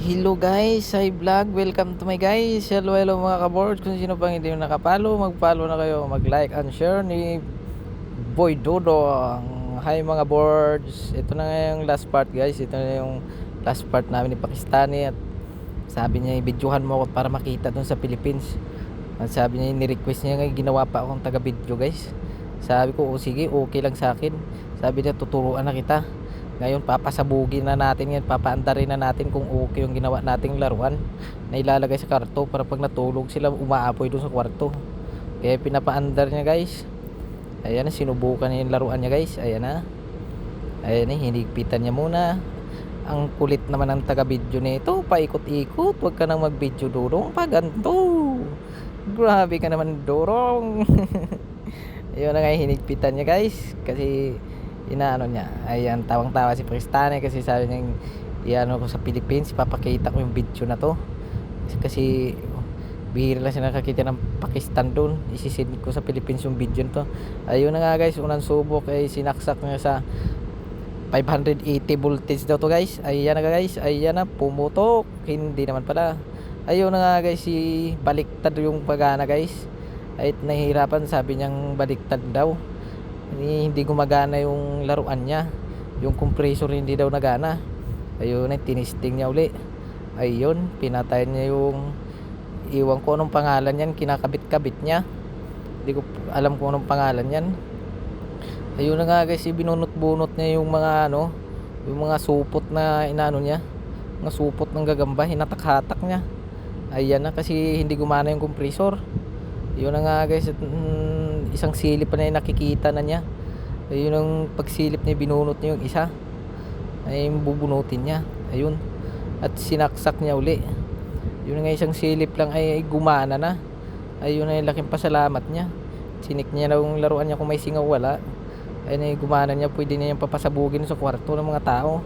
Hello guys, hi vlog. Welcome to my guys. Hello mga ka-boards. Kung sino pang hindi nakapalo, mag-follow na kayo. Mag-like and share ni Boy Dodong. Hi mga boards. Ito na nga yung last part guys. Ito na yung last part namin ni Pakistani. At sabi niya, i-videohan mo ako para makita dun sa Philippines. At sabi niya, ni-request niya nga, ginawa pa akong taga-video guys. Sabi ko, sige, okay lang sa akin. Sabi niya, tuturuan na kita. Ngayon papasabugin na natin yan, papaandarin na natin kung okay yung ginawa nating laruan na ilalagay sa kwarto para pag natulog sila umaapoy doon sa kwarto. Kaya pinapaandar niya guys. Ayan na, sinubukan niya yung laruan niya guys. Ayan na. Ayan na, hinigpitan niya muna. Ang kulit naman ng taga-video nito, paikot-ikot. Huwag ka nang mag-video Dorong, paganto. Grabe ka naman Dorong. Ayun na nga, hinigpitan niya guys. Kasi inaano niya, ayan, tawang-tawa si Pristane kasi sabi niya, iano ko sa Philippines, ipapakita ko yung video na to kasi bihira lang siya nakakita ng Pakistan doon, isisend ko sa Philippines yung video nito. Ayun na nga guys, unang subok ay sinaksak niya sa 580 voltage daw to guys. Ayan na guys, ayan na, pumutok, hindi naman pala. Ayun na nga guys, si baliktad yung pagana guys, ay nahihirapan, sabi niyang baliktad daw. Hindi gumagana yung laruan niya, yung compressor hindi daw nagana. Ayun, tinisting niya uli. Ayun, pinatay niya yung, iwan ko anong pangalan yan, kinakabit-kabit niya, hindi ko alam kung anong pangalan yan. Ayun na nga guys, binunot-bunot niya yung mga ano, yung mga supot na inano niya, mga supot ng gagamba, hinatak-hatak niya. Ayan na, kasi hindi gumana yung compressor. Yun na nga guys, isang silip pa na yung nakikita na niya. Ayun ang pagsilip niya, binunot niya yung isa, ay bubunutin niya. Ayun, at sinaksak niya uli. Yun nga, isang silip lang ay gumana na. Ayun na yung laking pasalamat niya. Sinik niya na yung laruan niya, kung may singaw wala. Ayun ay gumana niya, pwede niya yung papasabugin sa kwarto ng mga tao.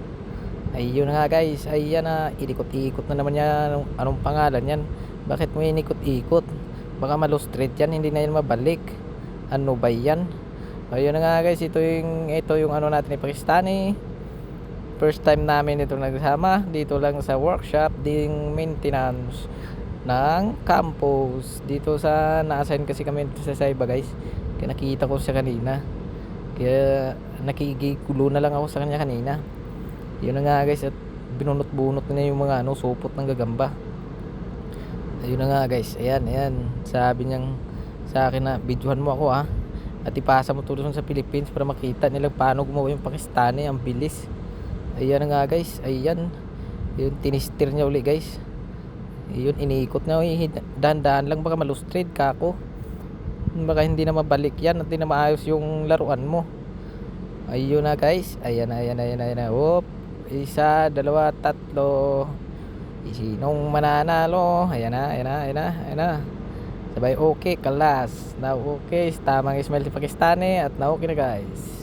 Ayun na nga guys, ayan na, inikot-ikot na naman niya. Anong pangalan yan? Bakit mo inikot-ikot? Baka malo-straight yan, hindi na yan mabalik. Ano ba yan? Ayun na nga guys, ito yung ano natin ni Pakistani. First time namin ito nagsama dito lang sa workshop ding maintenance ng campus dito sa na-assign kasi kami dito sa Saiba guys. Kaya nakita ko siya kanina, kaya nakikigulo na lang ako sa kanya kanina. Yun na nga guys, at binunot-bunot na yung mga ano, supot ng gagamba. Ayun na nga guys, ayan, sabi niyang sa akin na videohan mo ako at ipasa mo tuloy sa Philippines para makita nila paano gumawa yung Pakistani, ang bilis. Ayan na nga guys, ayan, yun, tinister niya uli guys. Yun, iniikot na, dahan-dahan lang, baka malustrade ka ako, baka hindi na mabalik yan at hindi na maayos yung laruan mo. Ayun na guys, ayan na, hop, isa, dalawa, tatlo. Sinong mananalo? Ayan na. Sabay okay, kalas. Now okay, tamang Ismail si Pakistani at na okay na guys.